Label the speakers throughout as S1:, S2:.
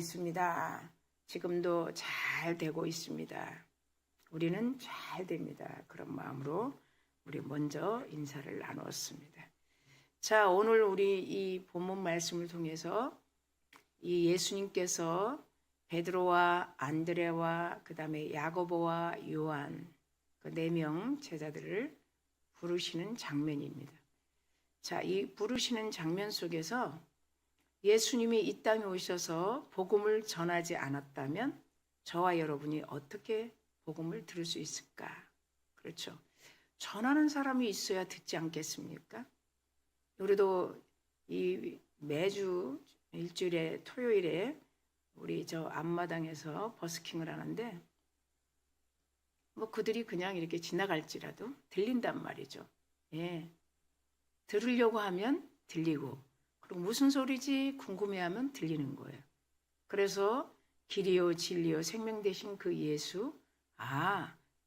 S1: 믿습니다. 지금도 잘 되고 있습니다. 우리는 잘 됩니다. 그런 마음으로 우리 먼저 인사를 나누었습니다. 자, 오늘 우리 이 본문 말씀을 통해서 이 예수님께서 베드로와 안드레와 그 다음에 야고보와 요한 그 4명 제자들을 부르시는 장면입니다. 자, 이 부르시는 장면 속에서 예수님이 이 땅에 오셔서 복음을 전하지 않았다면 저와 여러분이 어떻게 복음을 들을 수 있을까? 그렇죠. 전하는 사람이 있어야 듣지 않겠습니까? 우리도 이 매주 일주일에 토요일에 우리 저 앞마당에서 버스킹을 하는데 뭐 그들이 그냥 이렇게 지나갈지라도 들린단 말이죠. 예. 들으려고 하면 들리고 그리고 무슨 소리지 궁금해하면 들리는 거예요. 그래서 길이요 진리요 생명 되신 그 예수,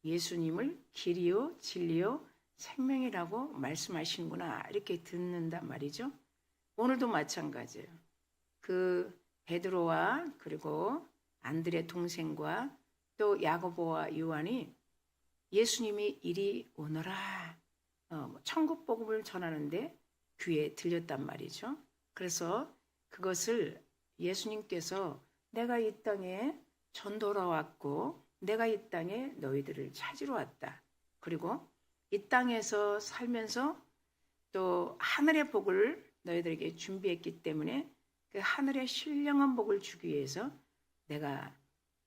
S1: 예수님을 길이요 진리요 생명이라고 말씀하시는구나 이렇게 듣는단 말이죠. 오늘도 마찬가지예요. 그 베드로와 그리고 안드레 동생과 또 야고보와 요한이 예수님이 이리 오너라 천국 복음을 전하는데 귀에 들렸단 말이죠. 그래서 그것을 예수님께서 내가 이 땅에 전도로 왔고 내가 이 땅에 너희들을 찾으러 왔다. 그리고 이 땅에서 살면서 또 하늘의 복을 너희들에게 준비했기 때문에 그 하늘의 신령한 복을 주기 위해서 내가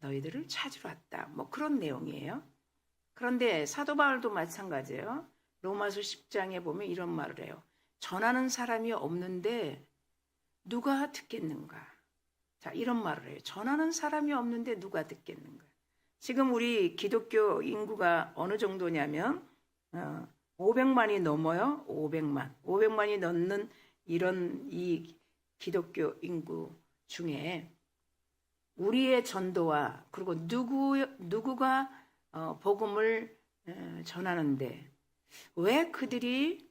S1: 너희들을 찾으러 왔다. 뭐 그런 내용이에요. 그런데 사도 바울도 마찬가지예요. 로마서 10장에 보면 이런 말을 해요. 전하는 사람이 없는데 누가 듣겠는가? 자, 이런 말을 해요. 전하는 사람이 없는데 누가 듣겠는가? 지금 우리 기독교 인구가 어느 정도냐면 500만이 넘어요. 500만이 넘는 이런 이 기독교 인구 중에 우리의 전도와 그리고 누구가 복음을 전하는데 왜 그들이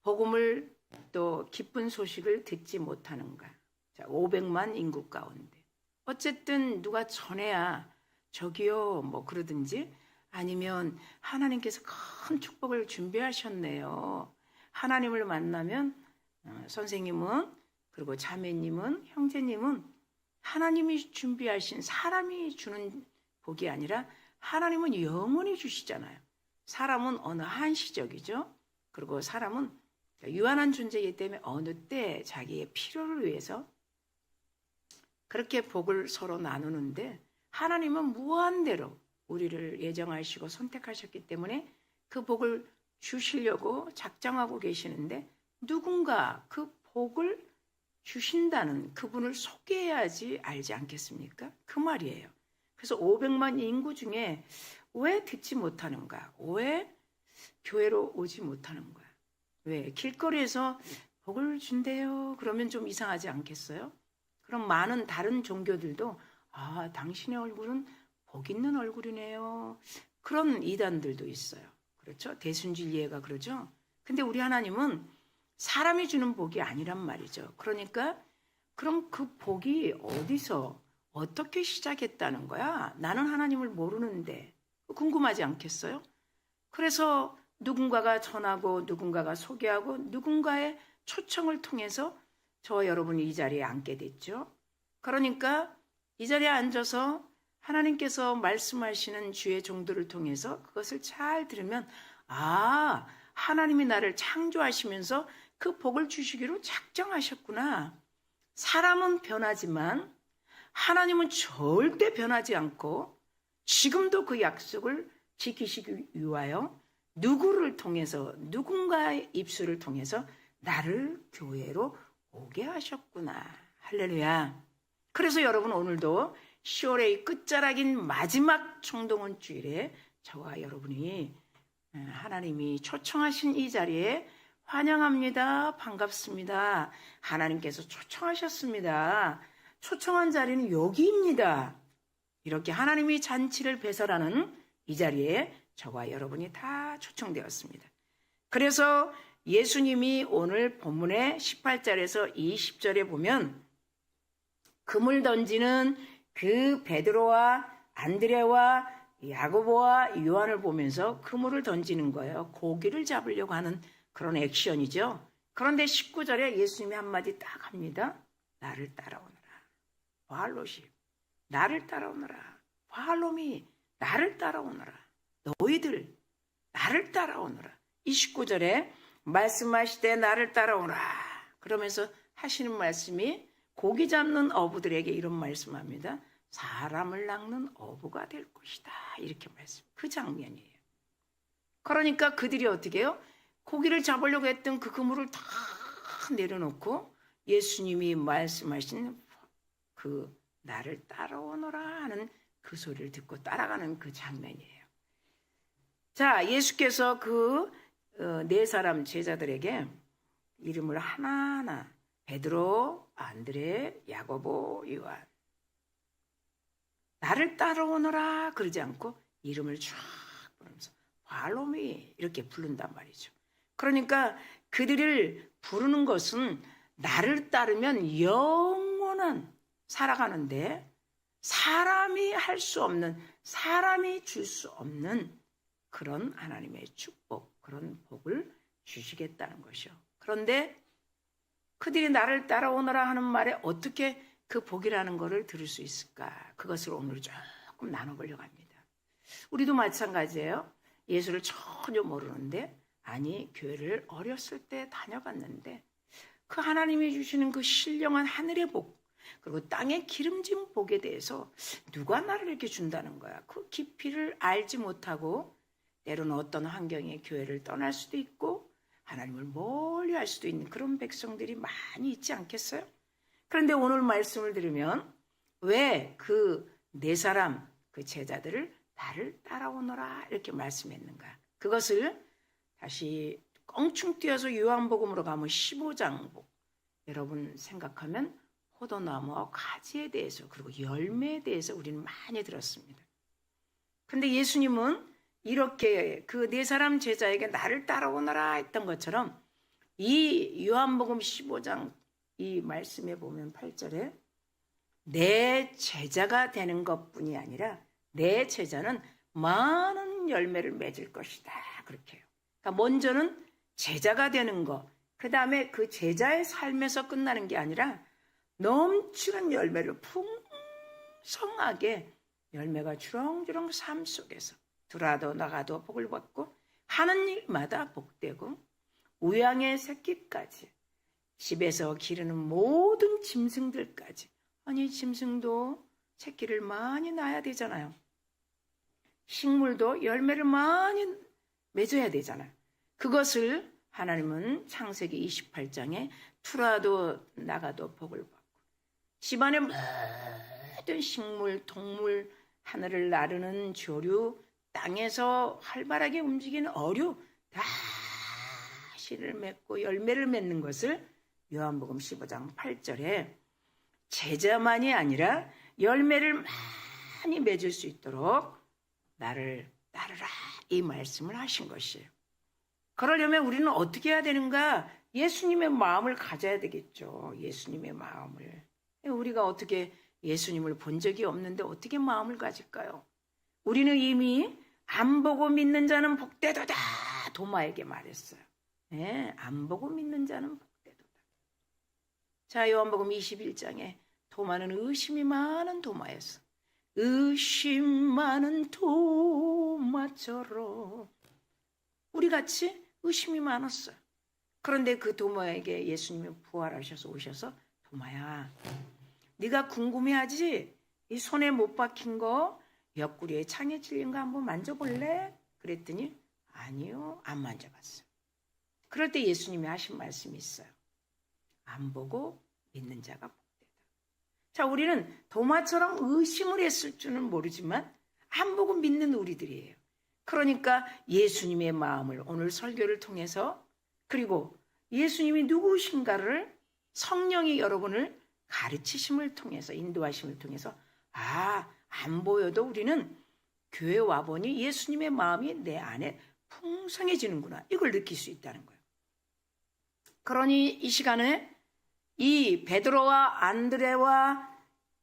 S1: 복음을 또 기쁜 소식을 듣지 못하는가? 자, 500만 인구 가운데 어쨌든 누가 전해야 저기요 뭐 그러든지 아니면 하나님께서 큰 축복을 준비하셨네요. 하나님을 만나면 선생님은 그리고 자매님은 형제님은 하나님이 준비하신 사람이 주는 복이 아니라 하나님은 영원히 주시잖아요. 사람은 어느 한시적이죠. 그리고 사람은 유한한 존재이기 때문에 어느 때 자기의 필요를 위해서 그렇게 복을 서로 나누는데 하나님은 무한대로 우리를 예정하시고 선택하셨기 때문에 그 복을 주시려고 작정하고 계시는데 누군가 그 복을 주신다는 그분을 소개해야지 알지 않겠습니까? 그 말이에요. 그래서 500만 인구 중에 왜 듣지 못하는가? 왜 교회로 오지 못하는가? 왜? 길거리에서 복을 준대요. 그러면 좀 이상하지 않겠어요? 그럼 많은 다른 종교들도 당신의 얼굴은 복 있는 얼굴이네요. 그런 이단들도 있어요. 그렇죠? 대순진리회가 그러죠. 근데 우리 하나님은 사람이 주는 복이 아니란 말이죠. 그러니까 그럼 그 복이 어디서 어떻게 시작했다는 거야? 나는 하나님을 모르는데 궁금하지 않겠어요? 그래서 누군가가 전하고 누군가가 소개하고 누군가의 초청을 통해서 저와 여러분이 이 자리에 앉게 됐죠. 그러니까 이 자리에 앉아서 하나님께서 말씀하시는 주의 종들을 통해서 그것을 잘 들으면 하나님이 나를 창조하시면서 그 복을 주시기로 작정하셨구나. 사람은 변하지만 하나님은 절대 변하지 않고 지금도 그 약속을 지키시기 위하여 누구를 통해서 누군가의 입술을 통해서 나를 교회로 오게 하셨구나. 할렐루야. 그래서 여러분 오늘도 10월의 끝자락인 마지막 총동원 주일에 저와 여러분이 하나님이 초청하신 이 자리에 환영합니다. 반갑습니다. 하나님께서 초청하셨습니다. 초청한 자리는 여기입니다. 이렇게 하나님이 잔치를 배설하는 이 자리에 저와 여러분이 다 초청되었습니다. 그래서 예수님이 오늘 본문의 18절에서 20절에 보면 그물 던지는 그 베드로와 안드레와 야고보와 요한을 보면서 그물을 던지는 거예요. 고기를 잡으려고 하는 그런 액션이죠. 그런데 19절에 예수님이 한마디 딱 합니다. 나를 따라오너라. 바알로시, 나를 따라오너라. 바알로미, 나를 따라오너라. 너희들 나를 따라오너라. 이 19절에 말씀하시되 나를 따라오라. 그러면서 하시는 말씀이 고기 잡는 어부들에게 이런 말씀합니다. 사람을 낚는 어부가 될 것이다. 이렇게 말씀. 그 장면이에요. 그러니까 그들이 어떻게 해요? 고기를 잡으려고 했던 그 그물을 다 내려놓고 예수님이 말씀하신 그 나를 따라오너라 하는 그 소리를 듣고 따라가는 그 장면이에요. 자, 예수께서 그 네 사람 제자들에게 이름을 하나하나 베드로, 안드레, 야고보, 요한 나를 따라오너라 그러지 않고 이름을 쫙 부르면서 바알로미 이렇게 부른단 말이죠. 그러니까 그들을 부르는 것은 나를 따르면 영원한 살아가는데 사람이 할 수 없는, 사람이 줄 수 없는 그런 하나님의 축복, 그런 복을 주시겠다는 것이요. 그런데 그들이 나를 따라오너라 하는 말에 어떻게 그 복이라는 것을 들을 수 있을까? 그것을 오늘 조금 나눠보려고 합니다. 우리도 마찬가지예요. 예수를 전혀 모르는데 아니 교회를 어렸을 때 다녀갔는데 그 하나님이 주시는 그 신령한 하늘의 복 그리고 땅의 기름진 복에 대해서 누가 나를 이렇게 준다는 거야. 그 깊이를 알지 못하고 때로는 어떤 환경에 교회를 떠날 수도 있고 하나님을 멀리 할 수도 있는 그런 백성들이 많이 있지 않겠어요? 그런데 오늘 말씀을 들으면 왜 그 네 사람 그 제자들을 나를 따라오너라 이렇게 말씀했는가? 그것을 다시 껑충 뛰어서 요한복음으로 가면 15장 여러분 생각하면 포도나무와 가지에 대해서 그리고 열매에 대해서 우리는 많이 들었습니다. 그런데 예수님은 이렇게 그 네 사람 제자에게 나를 따라오너라 했던 것처럼 이 요한복음 15장 이 말씀에 보면 8절에 내 제자가 되는 것뿐이 아니라 내 제자는 많은 열매를 맺을 것이다. 그렇게 해요. 그러니까 먼저는 제자가 되는 것, 그 다음에 그 제자의 삶에서 끝나는 게 아니라 넘치는 열매를 풍성하게 열매가 주렁주렁 삶 속에서 들어도 나가도 복을 받고 하는 일마다 복되고 우양의 새끼까지 집에서 기르는 모든 짐승들까지 아니 짐승도 새끼를 많이 낳아야 되잖아요. 식물도 열매를 많이 맺어야 되잖아요. 그것을 하나님은 창세기 28장에 투라도 나가도 복을 받고 집안의 모든 식물, 동물, 하늘을 나르는 조류, 땅에서 활발하게 움직이는 어류 다 씨를 맺고 열매를 맺는 것을 요한복음 15장 8절에 제자만이 아니라 열매를 많이 맺을 수 있도록 나를 따르라 이 말씀을 하신 것이에요. 그러려면 우리는 어떻게 해야 되는가? 예수님의 마음을 가져야 되겠죠. 예수님의 마음을. 우리가 어떻게 예수님을 본 적이 없는데 어떻게 마음을 가질까요? 우리는 이미 안 보고 믿는 자는 복되도다 도마에게 말했어요. 네, 안 보고 믿는 자는 복되도다. 자, 요한복음 21장에 도마는 의심이 많은 도마였어. 의심 많은 도마처럼 우리같이 의심이 많았어요. 그런데 그 도마에게 예수님이 부활하셔서 오셔서 도마야 네가 궁금해하지? 이 손에 못 박힌 거 옆구리에 창에 찔린 거 한번 만져볼래? 그랬더니 아니요 안 만져봤어요. 그럴 때 예수님이 하신 말씀이 있어요. 안 보고 믿는 자가 복되다. 자, 우리는 도마처럼 의심을 했을 줄은 모르지만 안 보고 믿는 우리들이에요. 그러니까 예수님의 마음을 오늘 설교를 통해서 그리고 예수님이 누구신가를 성령이 여러분을 가르치심을 통해서 인도하심을 통해서 안 보여도 우리는 교회 와보니 예수님의 마음이 내 안에 풍성해지는구나. 이걸 느낄 수 있다는 거예요. 그러니 이 시간에 이 베드로와 안드레와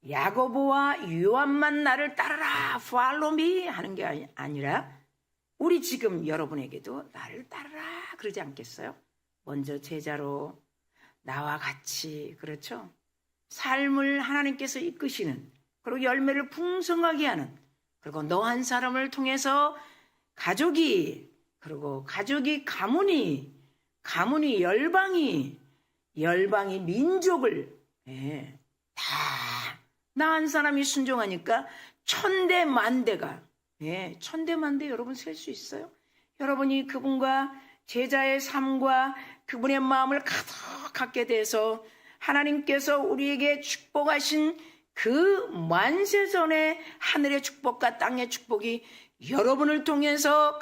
S1: 야고보와 요한만 나를 따르라 follow me 하는 게 아니라 우리 지금 여러분에게도 나를 따르라 그러지 않겠어요? 먼저 제자로 나와 같이 그렇죠? 삶을 하나님께서 이끄시는 그리고 열매를 풍성하게 하는 그리고 너 한 사람을 통해서 가족이 그리고 가족이 가문이 열방이 민족을 다 나 한 사람이 순종하니까 천대만대가 천대만대 여러분 셀 수 있어요? 여러분이 그분과 제자의 삶과 그분의 마음을 가득 갖게 돼서 하나님께서 우리에게 축복하신 그 만세전의 하늘의 축복과 땅의 축복이 여러분을 통해서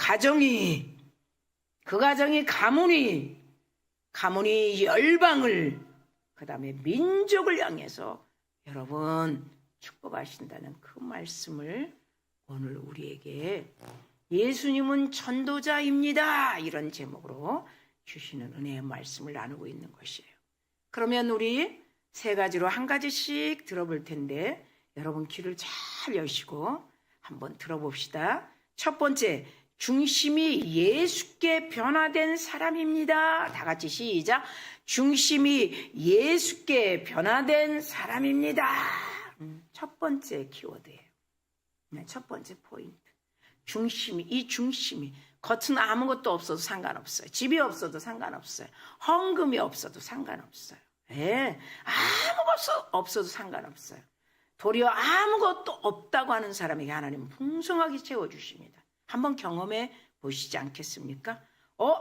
S1: 그 가정이 가문이 열방을 그 다음에 민족을 향해서 여러분 축복하신다는 그 말씀을 오늘 우리에게 예수님은 전도자입니다 이런 제목으로 주시는 은혜의 말씀을 나누고 있는 것이에요. 그러면 우리 세 가지로 한 가지씩 들어볼 텐데 여러분 귀를 잘 여시고 한번 들어봅시다. 첫 번째, 중심이 예수께 변화된 사람입니다. 다 같이 시작. 중심이 예수께 변화된 사람입니다. 첫 번째 키워드예요. 첫 번째 포인트. 이 중심이 겉은 아무것도 없어도 상관없어요. 집이 없어도 상관없어요. 헌금이 없어도 상관없어요. 아무것도 없어도 상관없어요. 도리어 아무것도 없다고 하는 사람에게 하나님은 풍성하게 채워주십니다. 한번 경험해 보시지 않겠습니까?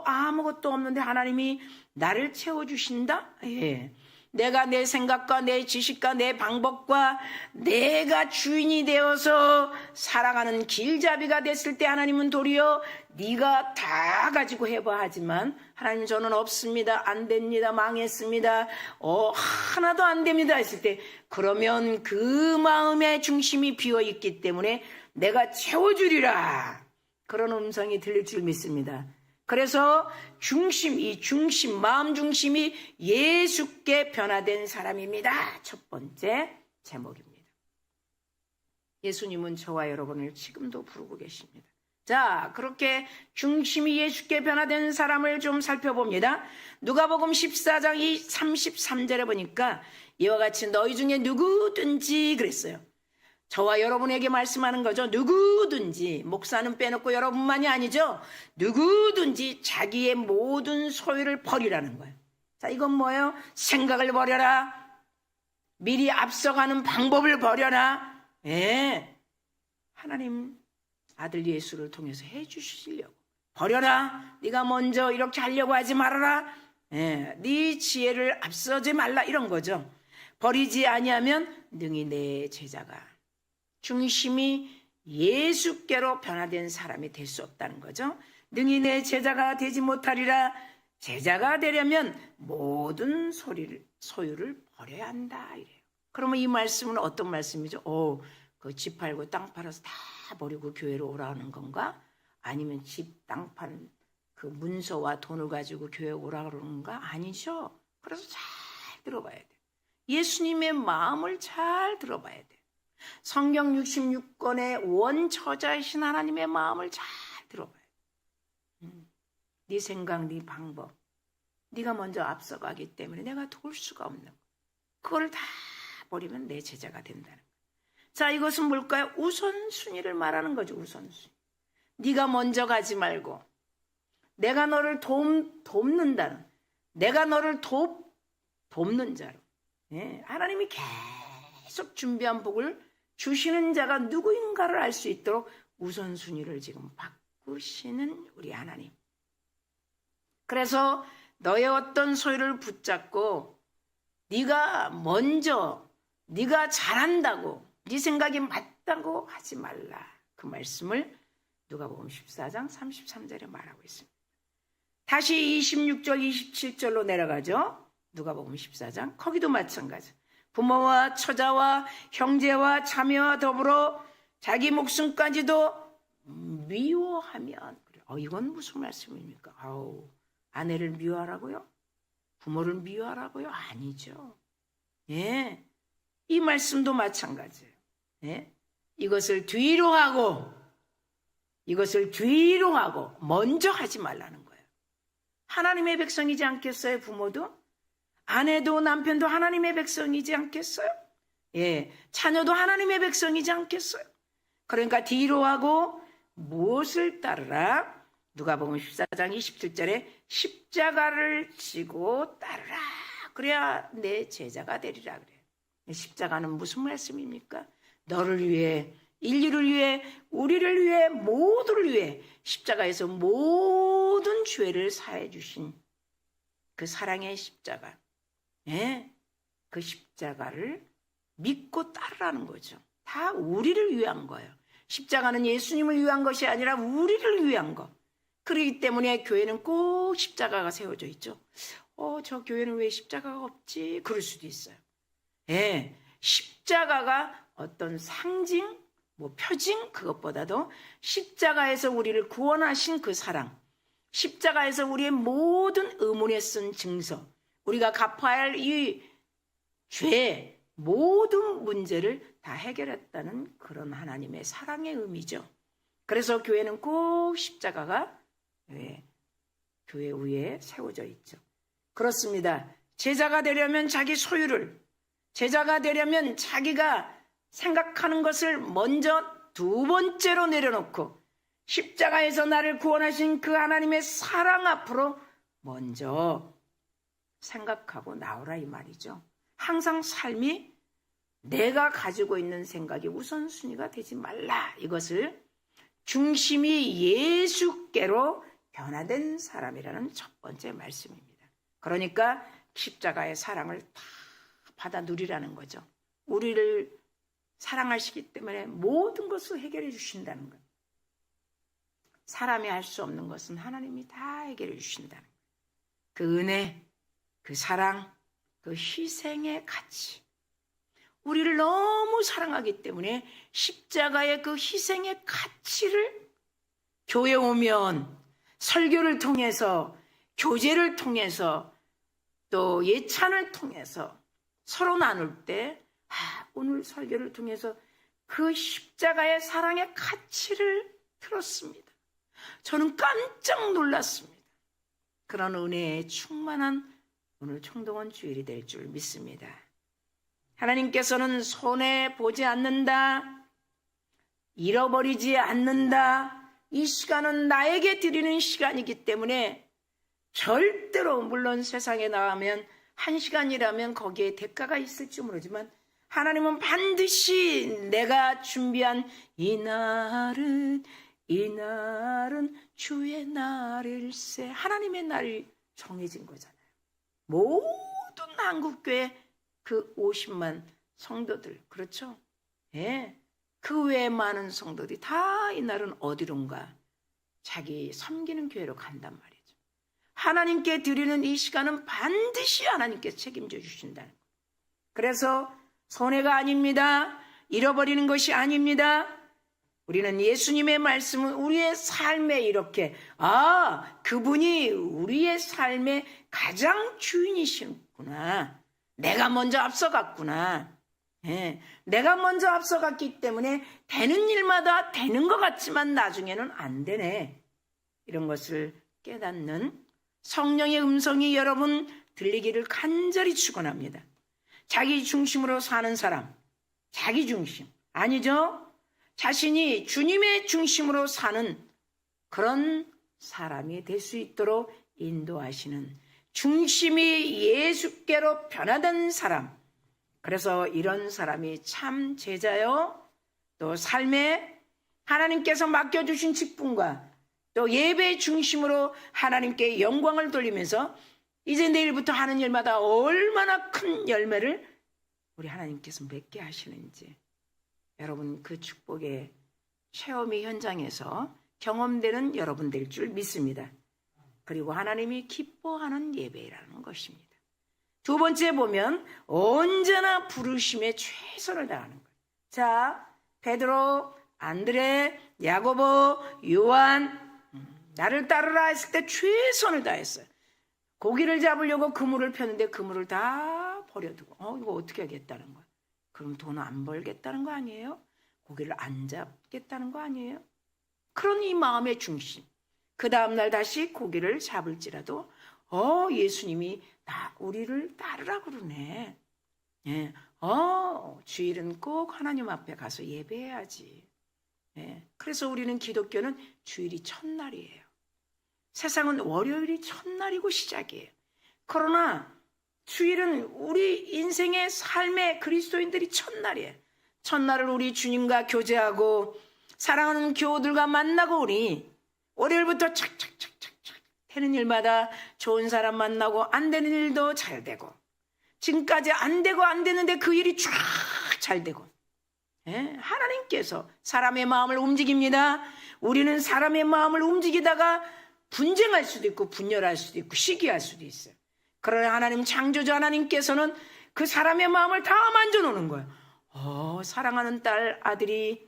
S1: 아무것도 없는데 하나님이 나를 채워주신다? 내가 내 생각과 내 지식과 내 방법과 내가 주인이 되어서 살아가는 길잡이가 됐을 때 하나님은 도리어 네가 다 가지고 해봐 하지만 하나님 저는 없습니다. 안 됩니다. 망했습니다. 하나도 안 됩니다 했을 때 그러면 그 마음의 중심이 비어있기 때문에 내가 채워주리라 그런 음성이 들릴 줄 믿습니다. 그래서 마음 중심이 예수께 변화된 사람입니다. 첫 번째 제목입니다. 예수님은 저와 여러분을 지금도 부르고 계십니다. 자, 그렇게 중심이 예수께 변화된 사람을 좀 살펴봅니다. 누가복음 14장 33절에 보니까 이와 같이 너희 중에 누구든지 그랬어요. 저와 여러분에게 말씀하는 거죠. 누구든지 목사는 빼놓고 여러분만이 아니죠. 누구든지 자기의 모든 소유를 버리라는 거예요. 자, 이건 뭐예요? 생각을 버려라. 미리 앞서가는 방법을 버려라. 하나님 아들 예수를 통해서 해주시려고 버려라. 네가 먼저 이렇게 하려고 하지 말아라. 네 지혜를 앞서지 말라 이런 거죠. 버리지 아니하면 능히 내 제자가 중심이 예수께로 변화된 사람이 될 수 없다는 거죠. 능히 내 제자가 되지 못하리라. 제자가 되려면 모든 소유를 버려야 한다 이래요. 그러면 이 말씀은 어떤 말씀이죠? 그 집 팔고 땅 팔아서 다 버리고 교회로 오라는 건가? 아니면 집, 땅 판 그 문서와 돈을 가지고 교회 오라 그러는 건가? 아니죠. 그래서 잘 들어봐야 돼요. 예수님의 마음을 잘 들어봐야 돼요. 성경 66권의 원저자이신 하나님의 마음을 잘 들어봐야 돼. 네 생각, 네 방법. 네가 먼저 앞서가기 때문에 내가 도울 수가 없는 거. 그걸 다 버리면 내 제자가 된다는 거예요. 자, 이것은 뭘까요? 우선순위를 말하는 거죠. 우선순위. 네가 먼저 가지 말고 내가 너를 돕는다는 내가 너를 돕는 자로 하나님이 계속 준비한 복을 주시는 자가 누구인가를 알 수 있도록 우선순위를 지금 바꾸시는 우리 하나님. 그래서 너의 어떤 소유를 붙잡고 네가 먼저 네가 잘한다고 네 생각이 맞다고 하지 말라. 그 말씀을 누가복음 14장 33절에 말하고 있습니다. 다시 26절 27절로 내려가죠. 누가복음 14장 거기도 마찬가지. 부모와 처자와 형제와 자매와 더불어 자기 목숨까지도 미워하면 이건 무슨 말씀입니까? 아내를 미워하라고요? 부모를 미워하라고요? 아니죠. 이 말씀도 마찬가지예요. 예? 이것을 뒤로 하고 먼저 하지 말라는 거예요. 하나님의 백성이지 않겠어요? 부모도? 아내도 남편도 하나님의 백성이지 않겠어요? 예, 자녀도 하나님의 백성이지 않겠어요? 그러니까 뒤로 하고 무엇을 따르라? 누가복음 14장 27절에 십자가를 지고 따르라. 그래야 내 제자가 되리라 그래요. 십자가는 무슨 말씀입니까? 너를 위해, 인류를 위해, 우리를 위해, 모두를 위해 십자가에서 모든 죄를 사해 주신 그 사랑의 십자가, 예? 그 십자가를 믿고 따르라는 거죠. 다 우리를 위한 거예요. 십자가는 예수님을 위한 것이 아니라 우리를 위한 것. 그렇기 때문에 교회는 꼭 십자가가 세워져 있죠. 저 교회는 왜 십자가가 없지? 그럴 수도 있어요. 예, 십자가가 어떤 상징, 표징, 그것보다도 십자가에서 우리를 구원하신 그 사랑, 십자가에서 우리의 모든 의문에 쓴 증서, 우리가 갚아야 할 이 죄, 모든 문제를 다 해결했다는 그런 하나님의 사랑의 의미죠. 그래서 교회는 꼭 십자가가 교회 위에 세워져 있죠. 그렇습니다. 제자가 되려면 자기 소유를, 제자가 되려면 자기가 생각하는 것을 먼저 두 번째로 내려놓고 십자가에서 나를 구원하신 그 하나님의 사랑 앞으로 먼저 생각하고 나오라 이 말이죠. 항상 삶이 내가 가지고 있는 생각이 우선순위가 되지 말라. 이것을 중심이 예수께로 변화된 사람이라는 첫 번째 말씀입니다. 그러니까 십자가의 사랑을 다 받아 누리라는 거죠. 우리를 사랑하시기 때문에 모든 것을 해결해 주신다는 것. 사람이 할 수 없는 것은 하나님이 다 해결해 주신다는 것. 그 은혜, 그 사랑, 그 희생의 가치. 우리를 너무 사랑하기 때문에 십자가의 그 희생의 가치를 교회 오면 설교를 통해서, 교제를 통해서, 또 예찬을 통해서 서로 나눌 때 오늘 설교를 통해서 그 십자가의 사랑의 가치를 들었습니다. 저는 깜짝 놀랐습니다. 그런 은혜에 충만한 오늘 총동원 주일이 될 줄 믿습니다. 하나님께서는 손해보지 않는다, 잃어버리지 않는다. 이 시간은 나에게 드리는 시간이기 때문에 절대로, 물론 세상에 나가면 한 시간이라면 거기에 대가가 있을지 모르지만 하나님은 반드시 내가 준비한 이 날은 주의 날일세. 하나님의 날이 정해진 거잖아요. 모든 한국교회 그 50만 성도들, 그렇죠? 예. 그 외에 많은 성도들이 다 이 날은 어디론가 자기 섬기는 교회로 간단 말이죠. 하나님께 드리는 이 시간은 반드시 하나님께서 책임져 주신다는 거예요. 그래서 손해가 아닙니다. 잃어버리는 것이 아닙니다. 우리는 예수님의 말씀은 우리의 삶에 이렇게, 그분이 우리의 삶의 가장 주인이시구나. 내가 먼저 앞서갔구나. 예, 내가 먼저 앞서갔기 때문에 되는 일마다 되는 것 같지만 나중에는 안 되네. 이런 것을 깨닫는 성령의 음성이 여러분 들리기를 간절히 축원합니다. 자기 중심으로 사는 사람, 자기 중심 아니죠? 자신이 주님의 중심으로 사는 그런 사람이 될 수 있도록 인도하시는, 중심이 예수께로 변화된 사람. 그래서 이런 사람이 참 제자요, 또 삶에 하나님께서 맡겨주신 직분과 또 예배 중심으로 하나님께 영광을 돌리면서 이제 내일부터 하는 일마다 얼마나 큰 열매를 우리 하나님께서 맺게 하시는지, 여러분 그 축복의 체험의 현장에서 경험되는 여러분 될 줄 믿습니다. 그리고 하나님이 기뻐하는 예배라는 것입니다. 두 번째 보면 언제나 부르심에 최선을 다하는 거예요. 자, 베드로, 안드레, 야고보, 요한, 나를 따르라 했을 때 최선을 다했어요. 고기를 잡으려고 그물을 폈는데 그물을 다 버려두고 이거 어떻게 하겠다는 거야. 그럼 돈 안 벌겠다는 거 아니에요? 고기를 안 잡겠다는 거 아니에요? 그런 이 마음의 중심. 그 다음날 다시 고기를 잡을지라도 예수님이 우리를 따르라 그러네. 예. 주일은 꼭 하나님 앞에 가서 예배해야지. 예. 그래서 우리는 기독교는 주일이 첫날이에요. 세상은 월요일이 첫날이고 시작이에요. 그러나 주일은 우리 인생의 삶의 그리스도인들이 첫날이에요. 첫날을 우리 주님과 교제하고 사랑하는 교우들과 만나고 우리 월요일부터 착착착착착 되는 일마다 좋은 사람 만나고 안 되는 일도 잘 되고 지금까지 안 되고 안 되는데 그 일이 쫙 잘 되고 하나님께서 사람의 마음을 움직입니다. 우리는 사람의 마음을 움직이다가 분쟁할 수도 있고 분열할 수도 있고 시기할 수도 있어요. 그러나 하나님 창조주 하나님께서는 그 사람의 마음을 다 만져놓는 거예요. 사랑하는 딸 아들이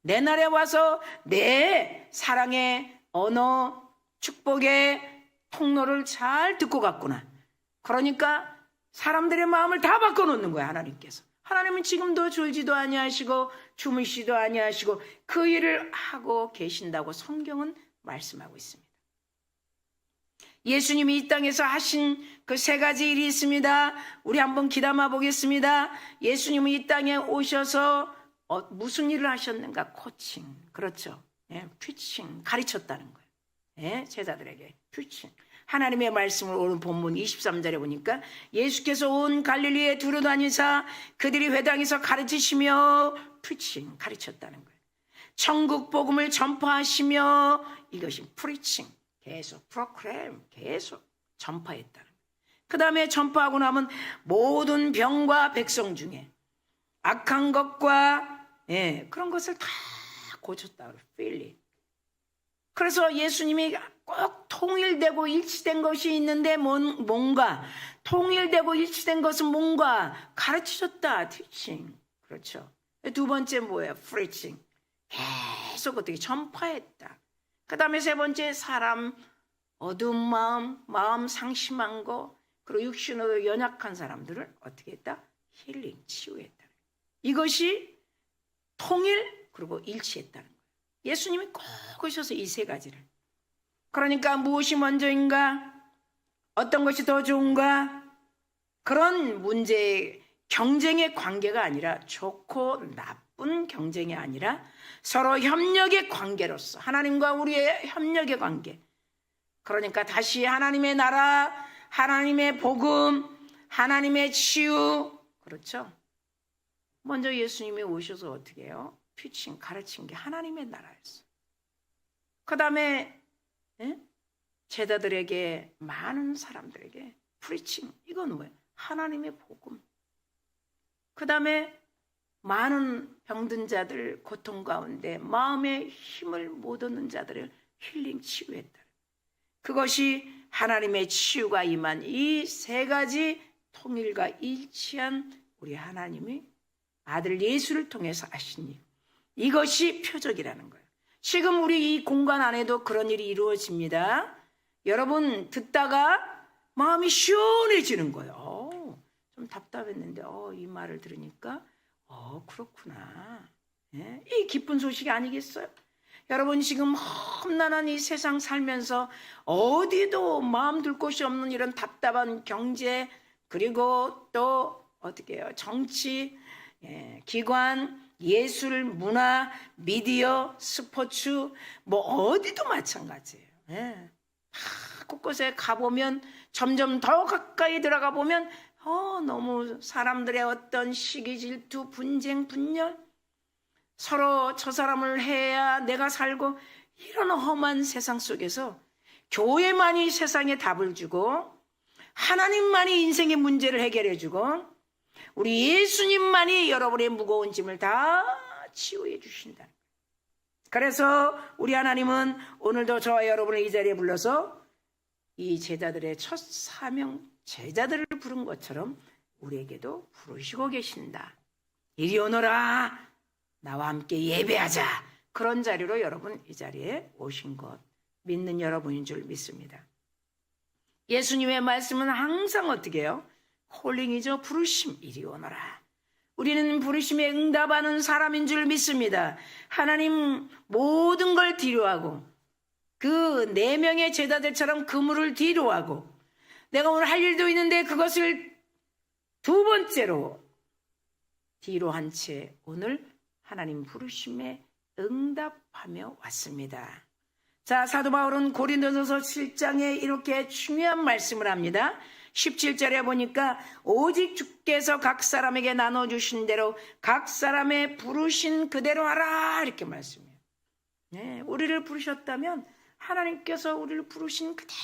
S1: 내 날에 와서 내 사랑의 언어 축복의 통로를 잘 듣고 갔구나. 그러니까 사람들의 마음을 다 바꿔놓는 거야 하나님께서. 하나님은 지금도 졸지도 아니하시고 주무시도 아니하시고 그 일을 하고 계신다고 성경은 말씀하고 있습니다. 예수님이 이 땅에서 하신 그 3가지 일이 있습니다. 우리 한번 귀담아 보겠습니다. 예수님이 이 땅에 오셔서 무슨 일을 하셨는가? 코칭, 그렇죠. 피칭, 가르쳤다는 거예요. 제자들에게 피칭. 하나님의 말씀을 오늘 본문 23절에 보니까 예수께서 온 갈릴리에 두루다니사 그들이 회당에서 가르치시며 피칭, 가르쳤다는 거예요. 천국 복음을 전파하시며 이것이 프리칭, 계속 프로크레임, 계속 전파했다는 거예요. 그 다음에 전파하고 나면 모든 병과 백성 중에 악한 것과 그런 것을 다 고쳤다. 필리. 그래서 예수님이 꼭 통일되고 일치된 것이 있는데 뭔가 통일되고 일치된 것은 뭔가 가르치셨다. 티칭. 그렇죠. 2번째 뭐예요? 프리칭. 계속 어떻게 전파했다. 그 다음에 3번째 사람 어두운 마음 상심한 거 그리고 육신으로 연약한 사람들을 어떻게 했다? 힐링, 치유했다. 이것이 통일 그리고 일치했다는 거예요. 예수님이 꼭 오셔서 이 3가지를. 그러니까 무엇이 먼저인가? 어떤 것이 더 좋은가? 그런 문제의 경쟁의 관계가 아니라 좋고 나쁜 경쟁이 아니라 서로 협력의 관계로서 하나님과 우리의 협력의 관계. 그러니까 다시 하나님의 나라, 하나님의 복음, 하나님의 치유. 그렇죠? 먼저 예수님이 오셔서 어떻게 해요? 피칭, 가르친 게 하나님의 나라였어요. 그 다음에 제자들에게 많은 사람들에게 프리칭. 이건 뭐예요? 하나님의 복음. 그 다음에 많은 병든 자들 고통 가운데 마음의 힘을 못 얻는 자들을 힐링 치유했다. 그것이 하나님의 치유가 임한 이 3가지 통일과 일치한 우리 하나님이 아들 예수를 통해서 하신 일. 이것이 표적이라는 거예요. 지금 우리 이 공간 안에도 그런 일이 이루어집니다. 여러분 듣다가 마음이 시원해지는 거예요. 좀 답답했는데 이 말을 들으니까 그렇구나. 이 기쁜 소식이 아니겠어요? 여러분 지금 험난한 이 세상 살면서 어디도 마음 둘 곳이 없는 이런 답답한 경제 그리고 또 어떻게 해요? 정치, 기관, 예술, 문화, 미디어, 스포츠 뭐 어디도 마찬가지예요. 곳곳에 가보면 점점 더 가까이 들어가 보면 너무 사람들의 어떤 시기 질투, 분쟁, 분열 서로 저 사람을 해야 내가 살고 이런 험한 세상 속에서 교회만이 세상에 답을 주고 하나님만이 인생의 문제를 해결해 주고 우리 예수님만이 여러분의 무거운 짐을 다 치유해 주신다. 그래서 우리 하나님은 오늘도 저와 여러분을 이 자리에 불러서 이 제자들의 첫 사명 제자들을 부른 것처럼 우리에게도 부르시고 계신다. 이리 오너라. 나와 함께 예배하자. 그런 자리로 여러분 이 자리에 오신 것 믿는 여러분인 줄 믿습니다. 예수님의 말씀은 항상 어떻게 해요? 콜링이죠. 부르심. 이리 오너라. 우리는 부르심에 응답하는 사람인 줄 믿습니다. 하나님 모든 걸 뒤로하고 그 4명의 제자들처럼 그물을 뒤로하고 내가 오늘 할 일도 있는데 그것을 2번째로 뒤로 한 채 오늘 하나님 부르심에 응답하며 왔습니다. 자, 사도 바울은 고린도전서 7장에 이렇게 중요한 말씀을 합니다. 17절에 보니까 오직 주께서 각 사람에게 나눠주신 대로 각 사람의 부르신 그대로 하라 이렇게 말씀해요. 네, 우리를 부르셨다면 하나님께서 우리를 부르신 그대로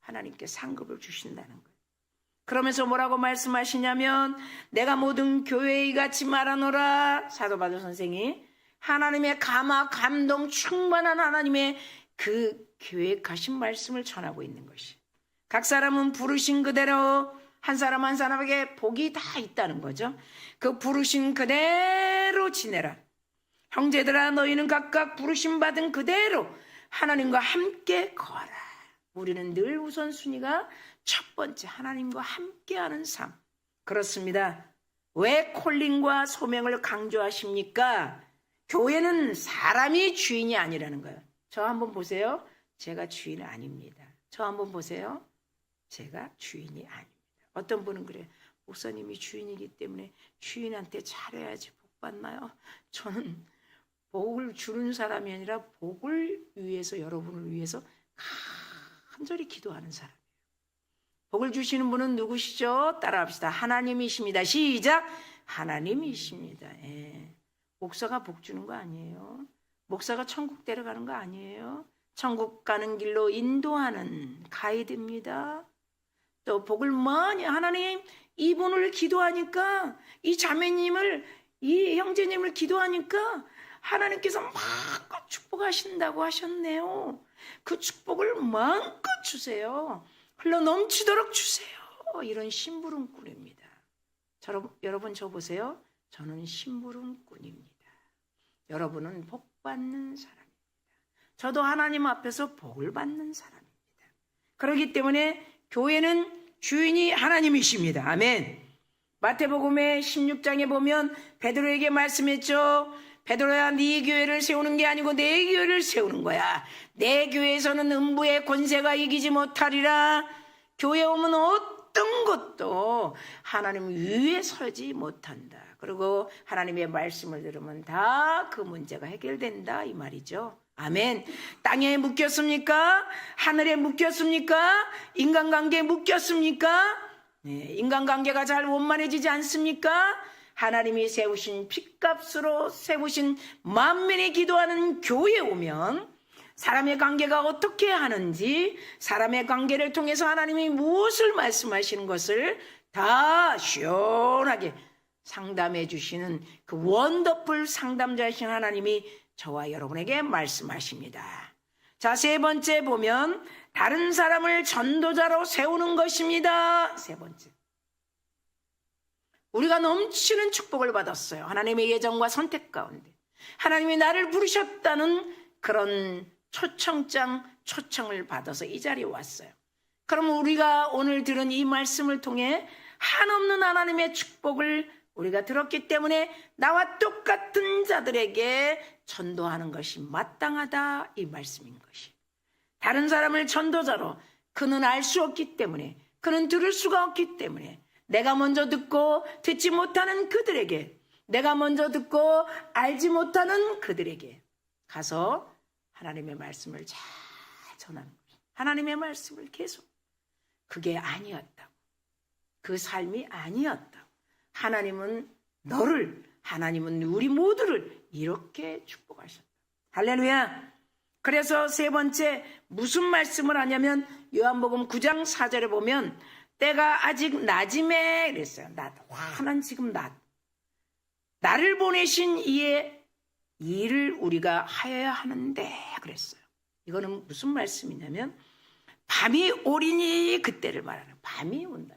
S1: 하나님께 상급을 주신다는 거예요. 그러면서 뭐라고 말씀하시냐면 내가 모든 교회에 같이 말하노라. 사도 바울 선생이 하나님의 감화 감동 충만한 하나님의 그 계획하신 말씀을 전하고 있는 것이 각 사람은 부르신 그대로 한 사람 한 사람에게 복이 다 있다는 거죠. 그 부르신 그대로 지내라. 형제들아 너희는 각각 부르심 받은 그대로 하나님과 함께 거하라. 우리는 늘 우선순위가 첫 번째 하나님과 함께하는 삶. 그렇습니다. 왜 콜링과 소명을 강조하십니까? 교회는 사람이 주인이 아니라는 거예요. 저 한번 보세요. 제가 주인 아닙니다. 저 한번 보세요. 제가 주인이 아닙니다. 어떤 분은 그래요. 목사님이 주인이기 때문에 주인한테 잘해야지 복 받나요? 저는 복을 주는 사람이 아니라 복을 위해서 여러분을 위해서 간절히 기도하는 사람이에요. 복을 주시는 분은 누구시죠? 따라합시다. 하나님이십니다. 시작. 하나님이십니다. 예. 목사가 복 주는 거 아니에요. 목사가 천국 데려가는 거 아니에요. 천국 가는 길로 인도하는 가이드입니다. 또 복을 많이 하나님 이분을 기도하니까 이 자매님을 이 형제님을 기도하니까 하나님께서 마음껏 축복하신다고 하셨네요. 그 축복을 마음껏 주세요. 흘러 넘치도록 주세요. 이런 심부름꾼입니다. 여러분 저 보세요. 저는 심부름꾼입니다. 여러분은 복 받는 사람입니다. 저도 하나님 앞에서 복을 받는 사람입니다. 그렇기 때문에 교회는 주인이 하나님이십니다. 아멘. 마태복음의 16장에 보면 베드로에게 말씀했죠. 베드로야 네 교회를 세우는 게 아니고 내 교회를 세우는 거야. 내 교회에서는 음부의 권세가 이기지 못하리라. 교회 오면 어떤 것도 하나님 위에 서지 못한다. 그리고 하나님의 말씀을 들으면 다 그 문제가 해결된다 이 말이죠. 아멘. 땅에 묶였습니까? 하늘에 묶였습니까? 인간관계에 묶였습니까? 네, 인간관계가 잘 원만해지지 않습니까? 하나님이 세우신 핏값으로 세우신 만민이 기도하는 교회에 오면 사람의 관계가 어떻게 하는지 사람의 관계를 통해서 하나님이 무엇을 말씀하시는 것을 다 시원하게 상담해 주시는 그 원더풀 상담자이신 하나님이 저와 여러분에게 말씀하십니다. 자, 3번째 보면 다른 사람을 전도자로 세우는 것입니다. 3번째. 우리가 넘치는 축복을 받았어요. 하나님의 예정과 선택 가운데. 하나님이 나를 부르셨다는 그런 초청을 받아서 이 자리에 왔어요. 그럼 우리가 오늘 들은 이 말씀을 통해 한없는 하나님의 축복을 우리가 들었기 때문에 나와 똑같은 자들에게 전도하는 것이 마땅하다 이 말씀인 것이. 다른 사람을 전도자로 그는 알 수 없기 때문에 그는 들을 수가 없기 때문에 내가 먼저 듣고 듣지 못하는 그들에게 내가 먼저 듣고 알지 못하는 그들에게 가서 하나님의 말씀을 잘 전하는 거예요. 하나님의 말씀을 계속 그게 아니었다고 그 삶이 아니었다고 하나님은 너를 하나님은 우리 모두를 이렇게 축복하셨다. 할렐루야. 그래서 3번째 무슨 말씀을 하냐면 요한복음 9장 4절에 보면 때가 아직 낮임에 그랬어요. 낮 환한 지금 낮 나를 보내신 이의 일을 우리가 하여야 하는데 그랬어요. 이거는 무슨 말씀이냐면 밤이 오리니 그때를 말하는 밤이 온다.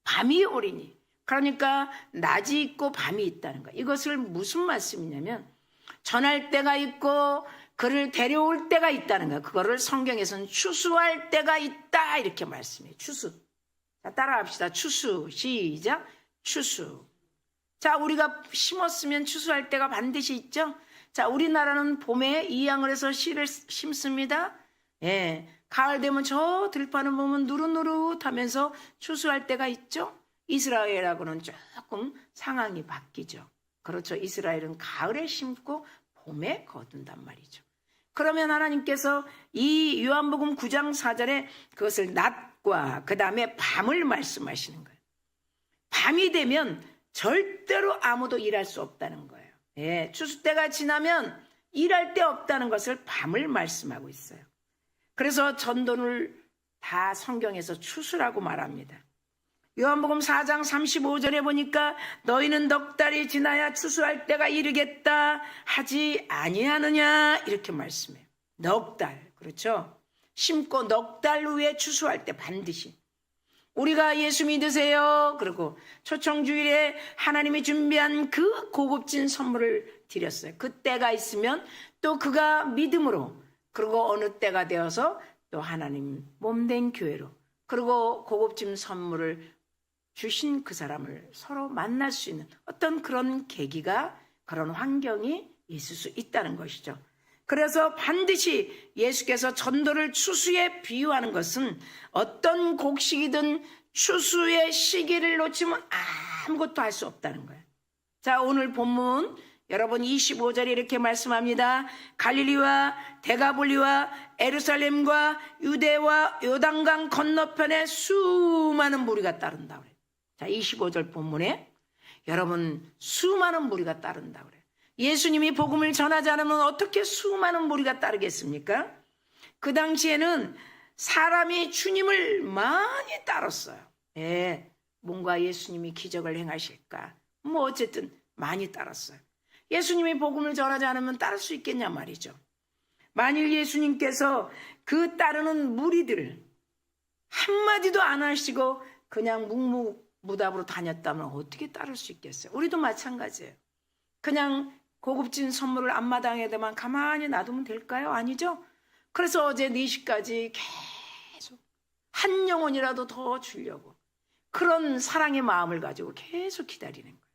S1: 밤이 오리니 그러니까 낮이 있고 밤이 있다는 거예요. 이것을 무슨 말씀이냐면 전할 때가 있고 그를 데려올 때가 있다는 거예요. 그거를 성경에서는 추수할 때가 있다 이렇게 말씀해요. 추수. 자, 따라합시다. 추수. 시작. 추수. 자, 우리가 심었으면 추수할 때가 반드시 있죠. 자, 우리나라는 봄에 이양을 해서 씨를 심습니다. 예. 가을 되면 저 들판을 보면 누릇누릇하면서 추수할 때가 있죠. 이스라엘하고는 조금 상황이 바뀌죠. 그렇죠. 이스라엘은 가을에 심고 봄에 거둔단 말이죠. 그러면 하나님께서 이 요한복음 9장 4절에 그것을 낮과 그 다음에 밤을 말씀하시는 거예요. 밤이 되면 절대로 아무도 일할 수 없다는 거예요. 예, 추수 때가 지나면 일할 데 없다는 것을 밤을 말씀하고 있어요. 그래서 전도를 다 성경에서 추수라고 말합니다. 요한복음 4장 35절에 보니까 너희는 넉 달이 지나야 추수할 때가 이르겠다 하지 아니하느냐 이렇게 말씀해요. 넉 달, 그렇죠? 심고 넉 달 후에 추수할 때 반드시. 우리가 예수 믿으세요. 그리고 초청주일에 하나님이 준비한 그 고급진 선물을 드렸어요. 그 때가 있으면 또 그가 믿음으로, 그리고 어느 때가 되어서 또 하나님 몸된 교회로, 그리고 고급진 선물을 주신 그 사람을 서로 만날 수 있는 어떤 그런 계기가, 그런 환경이 있을 수 있다는 것이죠. 그래서 반드시 예수께서 전도를 추수에 비유하는 것은 어떤 곡식이든 추수의 시기를 놓치면 아무것도 할 수 없다는 거예요. 자, 오늘 본문 여러분 25절에 이렇게 말씀합니다. 갈릴리와 데가볼리와 예루살렘과 유대와 요단강 건너편에 수많은 무리가 따른다 그래요. 자, 25절 본문에 여러분 수많은 무리가 따른다 그래요. 예수님이 복음을 전하지 않으면 어떻게 수많은 무리가 따르겠습니까? 그 당시에는 사람이 주님을 많이 따랐어요. 예, 뭔가 예수님이 기적을 행하실까? 뭐 어쨌든 많이 따랐어요. 예수님이 복음을 전하지 않으면 따를 수 있겠냐 말이죠. 만일 예수님께서 그 따르는 무리들 한마디도 안 하시고 그냥 묵묵무답으로 다녔다면 어떻게 따를 수 있겠어요? 우리도 마찬가지예요. 그냥 고급진 선물을 앞마당에다만 가만히 놔두면 될까요? 아니죠? 그래서 어제 4시까지 계속 한 영혼이라도 더 주려고 그런 사랑의 마음을 가지고 계속 기다리는 거예요.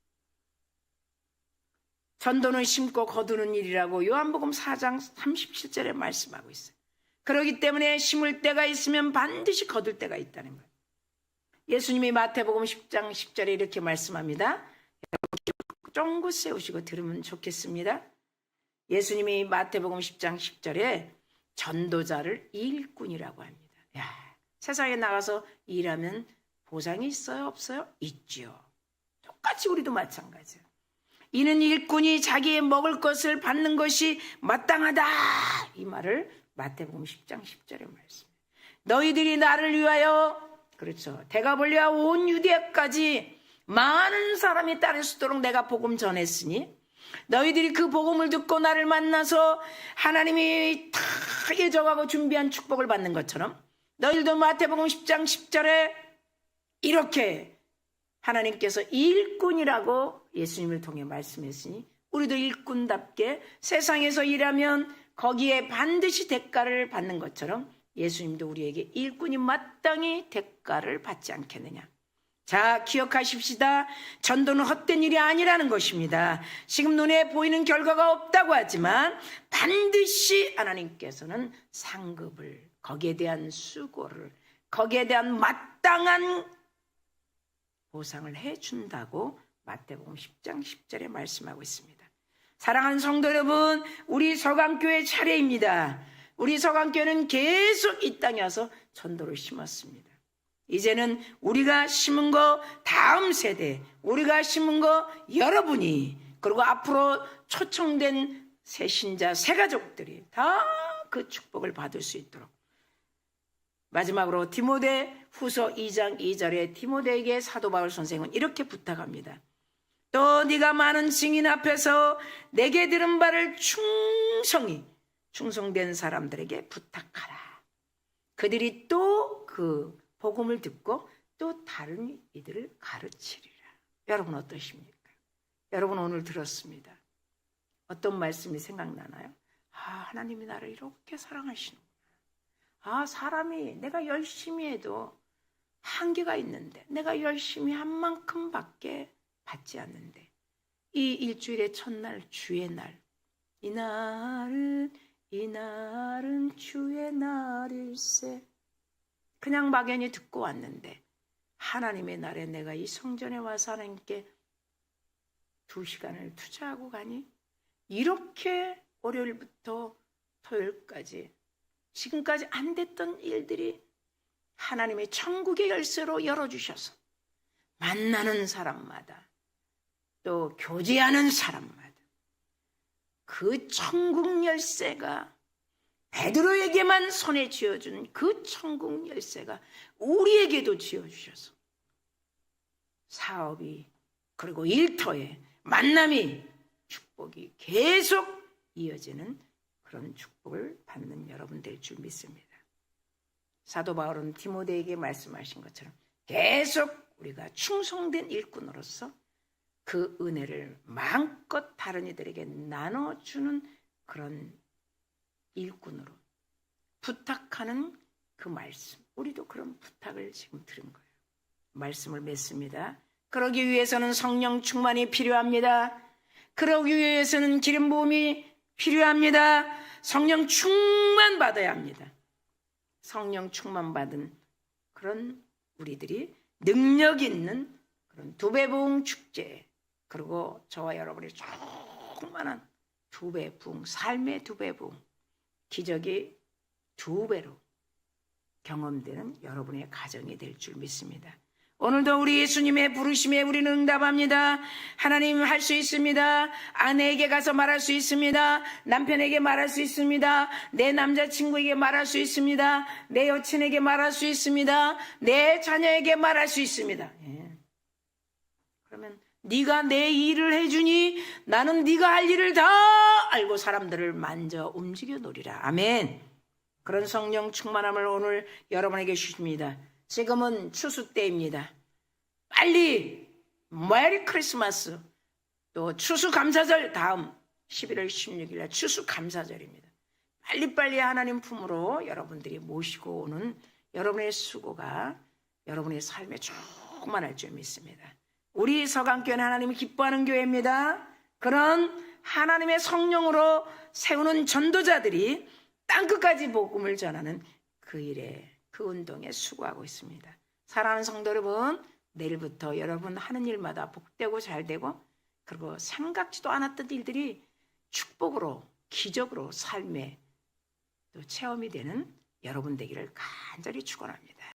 S1: 전도는 심고 거두는 일이라고 요한복음 4장 37절에 말씀하고 있어요. 그렇기 때문에 심을 때가 있으면 반드시 거둘 때가 있다는 거예요. 예수님이 마태복음 10장 10절에 이렇게 말씀합니다. 쫑긋 세우시고 들으면 좋겠습니다. 예수님이 마태복음 10장 10절에 전도자를 일꾼이라고 합니다. 야, 세상에 나가서 일하면 보상이 있어요? 없어요? 있지요. 똑같이 우리도 마찬가지예요. 이는 일꾼이 자기의 먹을 것을 받는 것이 마땅하다. 이 말을 마태복음 10장 10절에 말씀해요. 너희들이 나를 위하여, 그렇죠, 데가볼리와 온 유대까지 많은 사람이 따를 수 있도록 내가 복음 전했으니 너희들이 그 복음을 듣고 나를 만나서 하나님이 다 예정하고 준비한 축복을 받는 것처럼 너희들도 마태복음 10장 10절에 이렇게 하나님께서 일꾼이라고 예수님을 통해 말씀했으니 우리도 일꾼답게 세상에서 일하면 거기에 반드시 대가를 받는 것처럼 예수님도 우리에게 일꾼이 마땅히 대가를 받지 않겠느냐. 자, 기억하십시다. 전도는 헛된 일이 아니라는 것입니다. 지금 눈에 보이는 결과가 없다고 하지만 반드시 하나님께서는 상급을, 거기에 대한 수고를, 거기에 대한 마땅한 보상을 해준다고 마태복음 10장 10절에 말씀하고 있습니다. 사랑하는 성도 여러분, 우리 서강교회 차례입니다. 우리 서강교회는 계속 이 땅에 와서 전도를 심었습니다. 이제는 우리가 심은 거 다음 세대, 우리가 심은 거 여러분이, 그리고 앞으로 초청된 새 신자, 새 가족들이 다 그 축복을 받을 수 있도록. 마지막으로 디모데 후서 2장 2절에 디모데에게 사도 바울 선생은 이렇게 부탁합니다. 또 네가 많은 증인 앞에서 내게 들은 바를 충성히 충성된 사람들에게 부탁하라. 그들이 또 그 복음을 듣고 또 다른 이들을 가르치리라. 여러분 어떠십니까? 여러분 오늘 들었습니다. 어떤 말씀이 생각나나요? 하나님이 나를 이렇게 사랑하시는구나. 사람이 내가 열심히 해도 한계가 있는데 내가 열심히 한 만큼밖에 받지 않는데 이 일주일의 첫날 주의 날, 이날은 주의 날일세. 그냥 막연히 듣고 왔는데 하나님의 날에 내가 이 성전에 와서 하나님께 2시간을 투자하고 가니 이렇게 월요일부터 토요일까지 지금까지 안 됐던 일들이 하나님의 천국의 열쇠로 열어주셔서 만나는 사람마다 또 교제하는 사람마다 그 천국 열쇠가 베드로에게만 손에 쥐어준 그 천국 열쇠가 우리에게도 쥐어주셔서 사업이 그리고 일터에 만남이 축복이 계속 이어지는 그런 축복을 받는 여러분 될 줄 믿습니다. 사도 바울은 디모데에게 말씀하신 것처럼 계속 우리가 충성된 일꾼으로서 그 은혜를 마음껏 다른 이들에게 나눠주는 그런 일꾼으로 부탁하는 그 말씀, 우리도 그런 부탁을 지금 들은 거예요. 말씀을 맺습니다. 그러기 위해서는 성령 충만이 필요합니다. 그러기 위해서는 기름 부음이 필요합니다. 성령 충만 받아야 합니다. 성령 충만 받은 그런 우리들이 능력 있는 그런 두배부흥 축제, 그리고 저와 여러분의 충만한 두배부흥, 삶의 두배부흥, 기적이 2배로 경험되는 여러분의 가정이 될 줄 믿습니다. 오늘도 우리 예수님의 부르심에 우리는 응답합니다. 하나님 할 수 있습니다. 아내에게 가서 말할 수 있습니다. 남편에게 말할 수 있습니다. 내 남자친구에게 말할 수 있습니다. 내 여친에게 말할 수 있습니다. 내 자녀에게 말할 수 있습니다. 예. 그러면 네가 내 일을 해주니 나는 네가 할 일을 다 알고 사람들을 만져 움직여 놓으리라. 아멘. 그런 성령 충만함을 오늘 여러분에게 주십니다. 지금은 추수 때입니다. 빨리 메리 크리스마스, 또 추수 감사절 다음 11월 16일 날 추수 감사절입니다. 빨리빨리 하나님 품으로 여러분들이 모시고 오는 여러분의 수고가 여러분의 삶에 충만할 줄 믿습니다. 우리 서강교회는 하나님이 기뻐하는 교회입니다. 그런 하나님의 성령으로 세우는 전도자들이 땅끝까지 복음을 전하는 그 일에, 그 운동에 수고하고 있습니다. 사랑하는 성도 여러분, 내일부터 여러분 하는 일마다 복되고 잘되고, 그리고 생각지도 않았던 일들이 축복으로, 기적으로 삶의 또 체험이 되는 여러분 되기를 간절히 축원합니다.